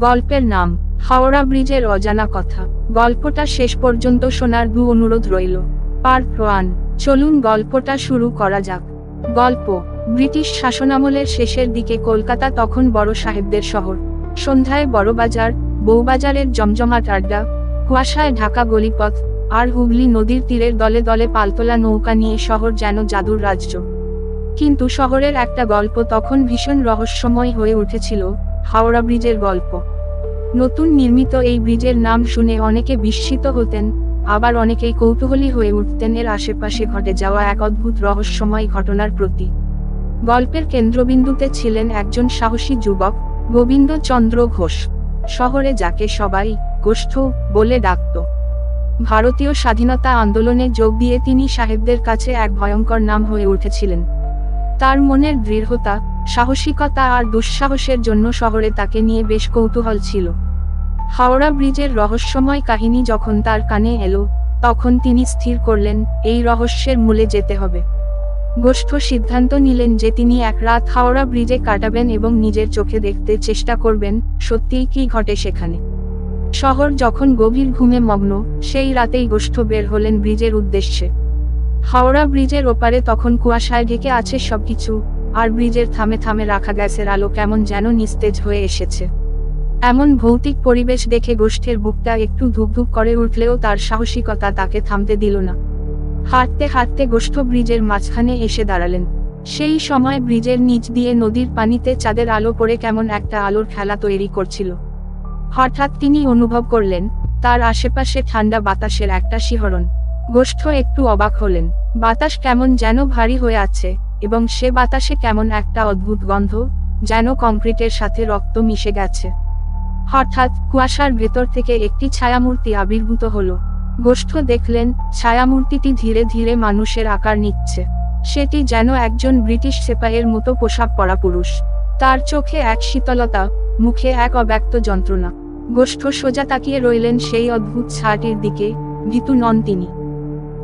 গল্পের নাম হাওড়া ব্রিজের অজানা কথা। গল্পটা শেষ পর্যন্ত শোনার অনুরোধ রইল। পার্ট 1। চলুন গল্পটা শুরু করা যাক। গল্প। ব্রিটিশ শাসনামলের শেষের দিকে কলকাতা তখন বড় সাহেবদের শহর। সন্ধ্যায় বড়বাজার, বউবাজারের জমজমাট আড্ডা, কুয়াশায় ঢাকা গলিপথ, আর হুগলি নদীর তীরের দলে দলে পালতোলা নৌকা নিয়ে শহর যেন জাদুর রাজ্য। কিন্তু শহরের একটা গল্প তখন ভীষণ রহস্যময় হয়ে উঠেছিল, হাওড়া ব্রিজের গল্প। নতুন নির্মিত এই ব্রিজের নাম শুনে অনেকে বিস্মিত হতেন, আবার অনেকেই কৌতূহলী হয়ে উঠতেন এর আশেপাশে ঘটে যাওয়া এক অদ্ভুত রহস্যময় ঘটনার প্রতি। গল্পের কেন্দ্রবিন্দুতে ছিলেন একজন সাহসী যুবক, গোবিন্দচন্দ্র ঘোষ। শহরে যাকে সবাই গোষ্ঠ বলে ডাকত। ভারতীয় স্বাধীনতা আন্দোলনে যোগ দিয়ে তিনি সাহেবদের কাছে এক ভয়ঙ্কর নাম হয়ে উঠেছিলেন। তার মনের দৃঢ়তা, সাহসিকতা আর দুঃসাহসের জন্য শহরে তাকে নিয়ে বেশ কৌতূহল ছিল। হাওড়া ব্রিজের রহস্যময় কাহিনী যখন তার কানে এলো, তখন তিনি স্থির করলেন এই রহস্যের মূলে যেতে হবে। গোষ্ঠ সিদ্ধান্ত নিলেন যে তিনি এক রাত হাওড়া ব্রিজে কাটাবেন এবং নিজের চোখে দেখতে চেষ্টা করবেন সত্যিই কি ঘটে সেখানে। শহর যখন গভীর ঘুমে মগ্ন, সেই রাতেই গোষ্ঠ বের হলেন ব্রিজের উদ্দেশ্যে। হাওড়া ব্রিজের ওপারে তখন কুয়াশায় ঢেকে আছে সবকিছু, আর ব্রিজের থামে থামে রাখা গ্যাসের আলো কেমন যেন নিস্তেজ হয়ে এসেছে। এমন ভৌতিক পরিবেশ দেখে গোষ্ঠের বুকটা একটু ধুকধুক করে উঠলেও তার সাহসিকতা তাকে থামতে দিল না। হাঁটতে হাঁটতে গোষ্ঠ ব্রিজের মাঝখানে এসে দাঁড়ালেন। সেই সময় ব্রিজের নিচ দিয়ে নদীর পানিতে চাঁদের আলো পড়ে কেমন একটা আলোর খেলা তৈরি করছিল। হঠাৎ তিনি অনুভব করলেন তার আশেপাশে ঠান্ডা বাতাসের একটা শিহরণ। গোষ্ঠ একটু অবাক হলেন। বাতাস কেমন যেন ভারী হয়ে আছে, এবং সে বাতাসে কেমন একটা অদ্ভুত গন্ধ, যেন কংক্রিটের সাথে রক্ত মিশে গেছে। হঠাৎ কুয়াশার ভেতর থেকে একটি ছায়ামূর্তি আবির্ভূত হলো। গোষ্ঠ দেখলেন ছায়ামূর্তিটি ধীরে ধীরে মানুষের আকার নিচ্ছে। সেটি যেন একজন ব্রিটিশ সিপাহীর মতো পোশাক পরা পুরুষ। তার চোখে এক শীতলতা, মুখে এক অব্যক্ত যন্ত্রণা। গোষ্ঠ সোজা তাকিয়ে রইলেন সেই অদ্ভুত ছায়াটির দিকে, ভীতু নন তিনি।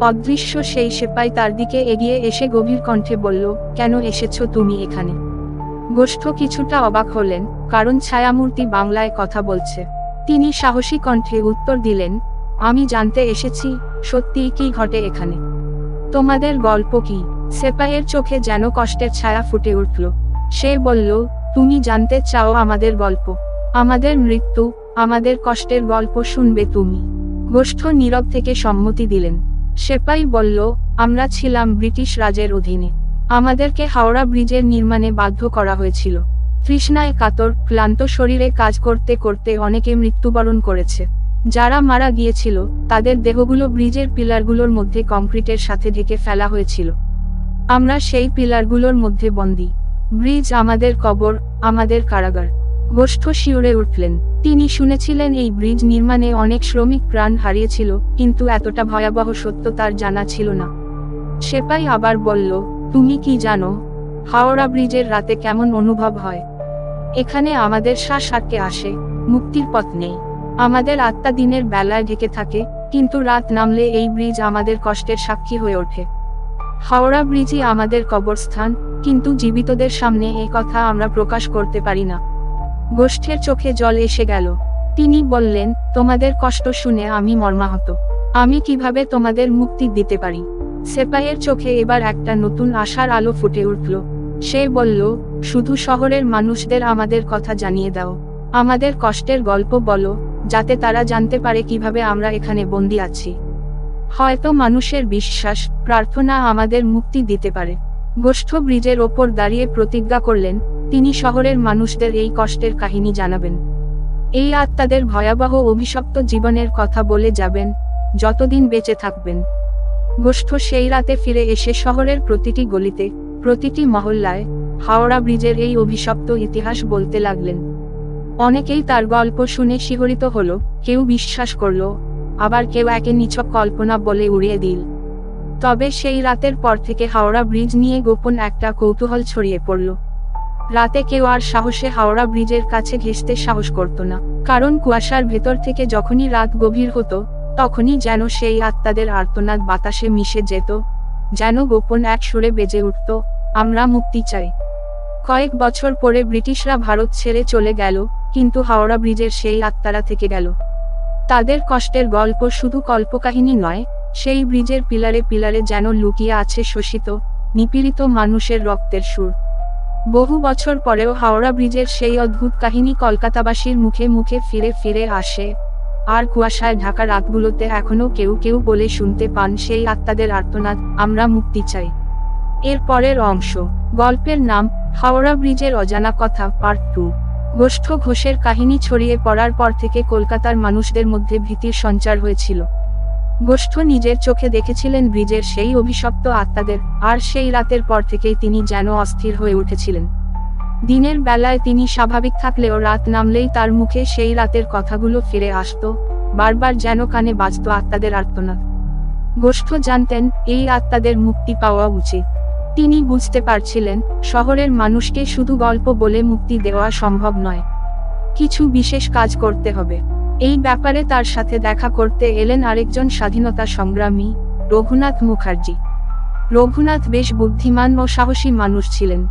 অদৃশ্য সেই সিপাহী তার দিকে এগিয়ে এসে গভীর কণ্ঠে বলল, কেন এসেছো তুমি এখানে? গোষ্ঠ কিছুটা অবাক হলেন, কারণ ছায়ামূর্তি বাংলায় কথা বলছে। তিনি সাহসী কণ্ঠে উত্তর দিলেন, আমি জানতে এসেছি সত্যিই কি ঘটে এখানে। তোমাদের গল্প কি? সিপাহীর চোখে যেন কষ্টের ছায়া ফুটে উঠল। সে বলল, তুমি জানতে চাও আমাদের গল্প, আমাদের মৃত্যু, আমাদের কষ্টের গল্প শুনবে তুমি? গোষ্ঠ নীরব থেকে সম্মতি দিলেন। সিপাহী বলল, আমরা ছিলাম ব্রিটিশ রাজের অধীনে। আমাদেরকে হাওড়া ব্রিজের নির্মাণে বাধ্য করা হয়েছিল। তৃষ্ণায় কাতর, ক্লান্ত শরীরে কাজ করতে করতে অনেকে মৃত্যুবরণ করেছে। যারা মারা গিয়েছিল তাদের দেহগুলো ব্রিজের পিলারগুলোর মধ্যে কংক্রিটের সাথে ঢেকে ফেলা হয়েছিল। আমরা সেই পিলারগুলোর মধ্যে বন্দী। ব্রিজ আমাদের কবর, আমাদের কারাগার। গোষ্ঠ শিউরে উঠলেন। তিনি শুনেছিলেন এই ব্রিজ নির্মাণে অনেক শ্রমিক প্রাণ হারিয়েছিল, কিন্তু এতটা ভয়াবহ সত্য তার জানা ছিল না। সিপাহী আবার বলল, তুমি কি জানো হাওড়া ব্রিজের রাতে কেমন অনুভব হয়? এখানে আমাদের শ্বাস আটকে আসে, মুক্তির পথ নেই। আমাদের আত্মা দিনের বেলায় ঢেকে থাকে, কিন্তু রাত নামলে এই ব্রিজ আমাদের কষ্টের সাক্ষী হয়ে ওঠে। হাওড়া ব্রিজই আমাদের কবরস্থান, কিন্তু জীবিতদের সামনে এই কথা আমরা প্রকাশ করতে পারি না। গোষ্ঠের চোখে জল এসে গেল। তিনি বললেন, তোমাদের কষ্ট শুনে আমি মর্মাহত। আমি কিভাবে তোমাদের মুক্তি দিতে পারি? সিপাহীর চোখে এবার একটা নতুন আশার আলো ফুটে উঠল। সে বলল, শুধু শহরের মানুষদের আমাদের কথা জানিয়ে দাও। আমাদের কষ্টের গল্প বলো, যাতে তারা জানতে পারে কিভাবে আমরা এখানে বন্দী আছি। হয়তো মানুষের বিশ্বাস, প্রার্থনা আমাদের মুক্তি দিতে পারে। গোষ্ঠ ব্রিজের ওপর দাঁড়িয়ে প্রতিজ্ঞা করলেন, তিনি শহরের মানুষদের এই কষ্টের কাহিনী জানাবেন। এই আত্মাদের ভয়াবহ অভিশপ্ত জীবনের কথা বলে যাবেন, যতদিন বেঁচে থাকবেন। গোষ্ঠ সেই রাতে ফিরে এসে শহরের প্রতিটি গলিতে, প্রতিটি মহল্লায় হাওড়া ব্রিজের এই অভিশপ্ত ইতিহাস বলতে লাগলেন। অনেকেই তার গল্প শুনে শিহরিত হলো, কেউ বিশ্বাস করলো, আবার কেউ একে নিছক কল্পনা বলে উড়িয়ে দিল। তবে সেই রাতের পর থেকে হাওড়া ব্রিজ নিয়ে গোপন একটা কৌতূহল ছড়িয়ে পড়ল। রাতে কেউ আর সাহসে হাওড়া ব্রিজের কাছে ঘেঁষতে সাহস করত না, কারণ কুয়াশার ভেতর থেকে যখনই রাত গভীর হতো, তখনই যেন সেই আত্মাদের আর্তনাদ বাতাসে মিশে যেত, যেন গোপন এক সুরে বেজে উঠত, আমরা মুক্তি চাই। কয়েক বছর পরে ব্রিটিশরা ভারত ছেড়ে চলে গেল, কিন্তু হাওড়া ব্রিজের সেই আত্মারা থেকে গেল। তাদের কষ্টের গল্প শুধু কল্পকাহিনী নয়, সেই ব্রিজের পিলারে পিলারে যেন লুকিয়ে আছে শোষিত, নিপীড়িত মানুষের রক্তের সুর। বহু বছর পরেও হাওড়া ব্রিজের সেই অদ্ভুত কাহিনী কলকাতাবাসীর মুখে মুখে ফিরে ফিরে আসে, আর কুয়াশায় ঢাকা রাতগুলোতে এখনো কেউ কেউ বলে শুনতে পান সেই আত্মাদের আর্তনাদ, আমরা মুক্তি চাই। এর পরের অংশ, গল্পের নাম হাওড়া ব্রিজের অজানা কথা, পার্ট 2। গোষ্ঠ ঘোষের কাহিনী ছড়িয়ে পড়ার পর থেকে কলকাতার মানুষদের মধ্যে ভীতির সঞ্চার হয়েছিল। গোষ্ঠ নিজের চোখে দেখেছিলেন ব্রিজের সেই অভিশপ্ত আত্মাদের, আর সেই রাতের পর থেকেই তিনি যেন অস্থির হয়ে উঠেছিলেন। দিনের বেলায় তিনি স্বাভাবিক থাকলেও রাত নামলেই তার মুখে সেই রাতের কথাগুলো ফিরে আসতো, বারবার যেন কানে বাজতো আত্মাদের আর্তনাদ। গোষ্ঠ জানতেন এই আত্মাদের মুক্তি পাওয়া উচিত। তিনি বুঝতে পারছিলেন শহরের মানুষকে শুধু গল্প বলে মুক্তি দেওয়া সম্ভব নয়, কিছু বিশেষ কাজ করতে হবে। এই ব্যাপারে তার সাথে দেখা করতে এলেন আরেকজন স্বাধীনতা সংগ্রামী, রঘুনাথ মুখার্জি। রঘুনাথ বেশ বুদ্ধিমান ও সাহসী মানুষ ছিলেন।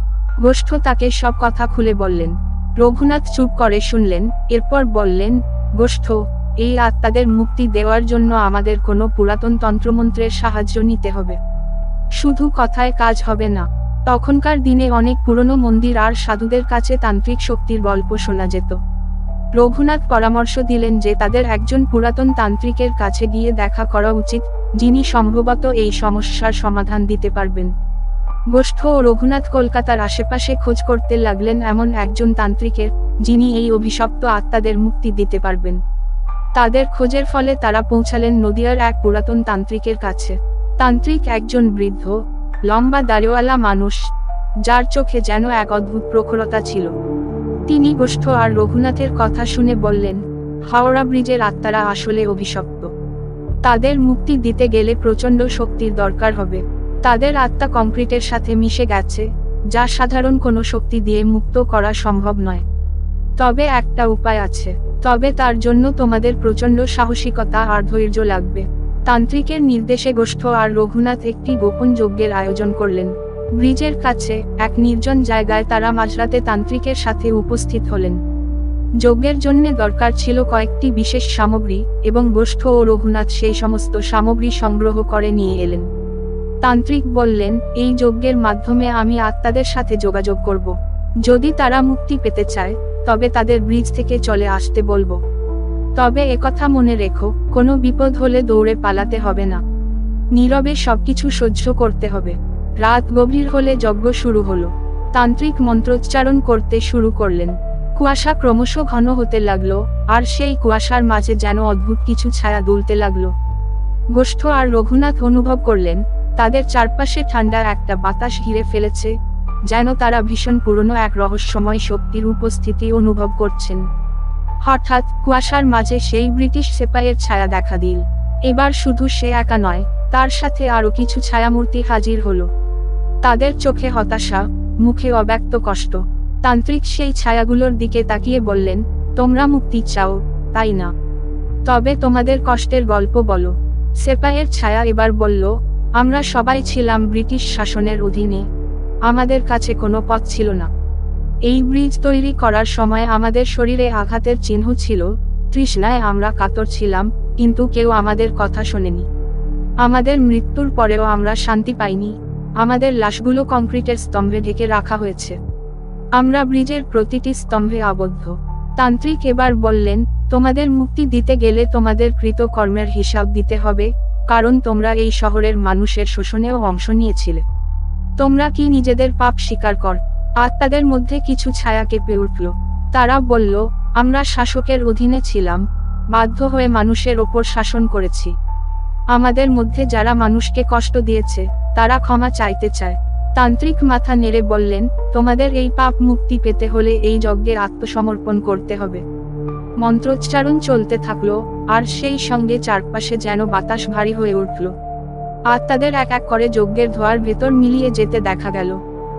গোষ্ঠ তাকে সব কথা খুলে বললেন। রঘুনাথ চুপ করে শুনলেন, এরপর বললেন, গোষ্ঠ, এই আত্মাদের মুক্তি দেওয়ার জন্য আমাদের কোনো পুরাতন তন্ত্রমন্ত্রের সাহায্য নিতে হবে। শুধু কথায় কাজ হবে না। তখনকার দিনে অনেক পুরনো মন্দির আর সাধুদের কাছে তান্ত্রিক শক্তির গল্প শোনা যেত। রঘুনাথ পরামর্শ দিলেন যে তাদের একজন পুরাতন তান্ত্রিকের কাছে গিয়ে দেখা করা উচিত, যিনি সম্ভবত এই সমস্যার সমাধান দিতে পারবেন। গোষ্ঠ ও রঘুনাথ কলকাতার আশেপাশে খোঁজ করতে লাগলেন এমন একজন তান্ত্রিকের, যিনি এই অভিশপ্ত আত্মাদের মুক্তি দিতে পারবেন। তাদের খোঁজের ফলে তারা পৌঁছালেন নদিয়ার এক পুরাতন তান্ত্রিকের কাছে। তান্ত্রিক একজন বৃদ্ধ, লম্বা দাড়িওয়ালা মানুষ, যার চোখে যেন এক অদ্ভুত প্রখরতা ছিল। তিনি গোষ্ঠ আর রঘুনাথের কথা শুনে বললেন, হাওড়া ব্রিজের আত্মারা আসলে অভিশপ্ত। তাদের মুক্তি দিতে গেলে প্রচণ্ড শক্তির দরকার হবে। তাদের আত্মা কংক্রিটের সাথে মিশে গেছে, যা সাধারণ কোনো শক্তি দিয়ে মুক্ত করা সম্ভব নয়। তবে একটা উপায় আছে, তবে তার জন্য তোমাদের প্রচণ্ড সাহসিকতা আর ধৈর্য লাগবে। তান্ত্রিকের নির্দেশে গোষ্ঠ আর রঘুনাথ একটি গোপন যজ্ঞের আয়োজন করলেন। ব্রিজের কাছে এক নির্জন জায়গায় তারা মাঝরাতে তান্ত্রিকের সাথে উপস্থিত হলেন। যজ্ঞের জন্য দরকার ছিল কয়েকটি বিশেষ সামগ্রী, এবং গোষ্ঠ ও রঘুনাথ সেই সমস্ত সামগ্রী সংগ্রহ করে নিয়ে এলেন। তান্ত্রিক বললেন, এই যজ্ঞের মাধ্যমে আমি আত্মাদের সাথে যোগাযোগ করব। যদি তারা মুক্তি পেতে চায়, তবে তাদের ব্রিজ থেকে চলে আসতে বলবো। তবে একথা মনে রেখো, কোনো বিপদ হলে দৌড়ে পালাতে হবে না। নীরবে সবকিছু সহ্য করতে হবে। রাত গভীর হলে যজ্ঞ শুরু হলো। তান্ত্রিক মন্ত্রোচ্চারণ করতে শুরু করলেন। কুয়াশা ক্রমশ ঘন হতে লাগলো, আর সেই কুয়াশার মাঝে যেন অদ্ভুত কিছু ছায়া দুলতে লাগলো। গোষ্ঠ আর রঘুনাথ অনুভব করলেন তাদের চারপাশে ঠান্ডা একটা বাতাস ঘিরে ফেলেছে, যেন তারা ভীষণ পুরনো এক রহস্যময় শক্তির উপস্থিতি অনুভব করছেন। হঠাৎ কুয়াশার মাঝে সেই ব্রিটিশ সেপাইয়ের ছায়া দেখা দিল। এবার শুধু সে একা নয়, তার সাথে আরো কিছু ছায়ামূর্তি হাজির হলো। তাদের চোখে হতাশা, মুখে অব্যক্ত কষ্ট। তান্ত্রিক সেই ছায়াগুলোর দিকে তাকিয়ে বললেন, তোমরা মুক্তি চাও, তাই না? তবে তোমাদের কষ্টের গল্প বলো। সেপাইয়ের ছায়া এবার বলল, আমরা সবাই ছিলাম ব্রিটিশ শাসনের অধীনে। আমাদের কাছে কোনো পথ ছিল না। এই ব্রিজ তৈরি করার সময় আমাদের শরীরে আঘাতের চিহ্ন ছিল, তৃষ্ণায় আমরা কাতর ছিলাম, কিন্তু কেউ আমাদের কথা শোনেনি। আমাদের মৃত্যুর পরেও আমরা শান্তি পাইনি। আমাদের লাশগুলো কংক্রিটের স্তম্ভে ঢেকে রাখা হয়েছে। আমরা ব্রিজের প্রতিটি স্তম্ভে আবদ্ধ। তান্ত্রিক এবার বললেন, তোমাদের মুক্তি দিতে গেলে তোমাদের কৃতকর্মের হিসাব দিতে হবে, কারণ তোমরা এই শহরের মানুষের শোষণেও অংশ নিয়েছিলে। তোমরা কি নিজেদের পাপ স্বীকার কর? আত্মাদের মধ্যে কিছু ছায়া কেঁপে উঠল। তারা বলল, আমরা শাসকের অধীনে ছিলাম, বাধ্য হয়ে মানুষের ওপর শাসন করেছি। আমাদের মধ্যে যারা মানুষকে কষ্ট দিয়েছে, তারা ক্ষমা চাইতে চায়। তান্ত্রিক মাথা নেড়ে বললেন, তোমাদের এই পাপ মুক্তি পেতে হলে এই যজ্ঞে আত্মসমর্পণ করতে হবে। মন্ত্রোচ্চারণ চলতে থাকলো, আর সেই সঙ্গে চারপাশে যেন বাতাস ভারী হয়ে উঠল। আত্মাদের এক এক করে যজ্ঞের ধোঁয়ার ভেতর মিলিয়ে যেতে দেখা গেল।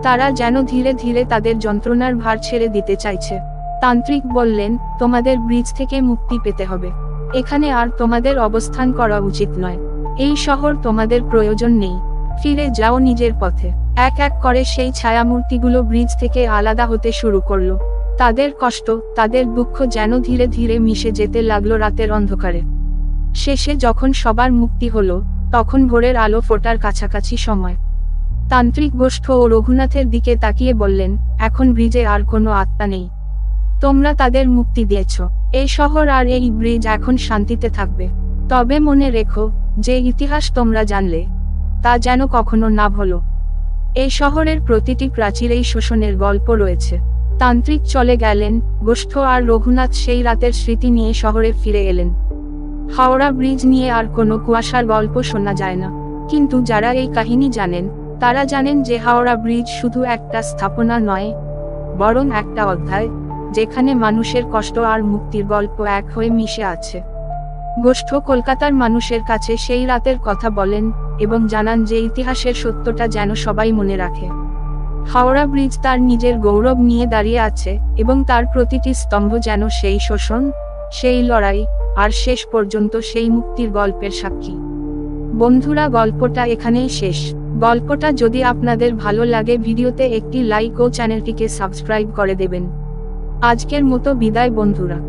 তারা যেন ধীরে ধীরে তাদের যন্ত্রণার ভার ছেড়ে দিতে চাইছে। তান্ত্রিক বললেন, তোমাদের ব্রিজ থেকে মুক্তি পেতে হবে। এখানে আর তোমাদের অবস্থান করা উচিত নয়। এই শহর তোমাদের প্রয়োজন নেই। ফিরে যাও নিজের পথে। এক এক করে সেই ছায়ামূর্তিগুলো ব্রিজ থেকে আলাদা হতে শুরু করলো। তাদের কষ্ট, তাদের দুঃখ যেন ধীরে ধীরে মিশে যেতে লাগলো রাতের অন্ধকারে। শেষে যখন সবার মুক্তি হলো, তখন ভোরের আলো ফোটার কাছাকাছি সময়। তান্ত্রিক গোষ্ঠ ও রঘুনাথের দিকে তাকিয়ে বললেন, এখন ব্রিজে আর কোনো আত্মা নেই। তোমরা তাদের মুক্তি দিয়েছ। এই শহর আর এই ব্রিজ এখন শান্তিতে থাকবে। তবে মনে রেখো, যে ইতিহাস তোমরা জানলে, তা যেন কখনো না ভুলো। এই শহরের প্রতিটি প্রাচীরেই শোষণের গল্প রয়েছে। তান্ত্রিক চলে গেলেন, গোষ্ঠ আর রঘুনাথ সেই রাতের স্মৃতি নিয়ে শহরে ফিরে এলেন। হাওড়া ব্রিজ নিয়ে আর কোনো কুয়াশার গল্প শোনা যায় না, কিন্তু যারা এই কাহিনী জানেন, তারা জানেন যে হাওড়া ব্রিজ শুধু একটা স্থাপনা নয়, বরং একটা অধ্যায়, যেখানে মানুষের কষ্ট আর মুক্তির গল্প এক হয়ে মিশে আছে। গোষ্ঠ কলকাতার মানুষের কাছে সেই রাতের কথা বলেন এবং জানান যে ইতিহাসের সত্যটা যেন সবাই মনে রাখে। হাওড়া ব্রিজ তার নিজের গৌরব নিয়ে দাঁড়িয়ে আছে এবং তার প্রতিটি স্তম্ভ যেন সেই শোষণ, সেই লড়াই আর শেষ পর্যন্ত সেই মুক্তির গল্পের সাক্ষী। বন্ধুরা, গল্পটা এখানেই শেষ। গল্পটা যদি আপনাদের ভালো লাগে, ভিডিওতে একটি লাইক ও চ্যানেলটিকে সাবস্ক্রাইব করে দেবেন। আজকের মতো বিদায় বন্ধুরা।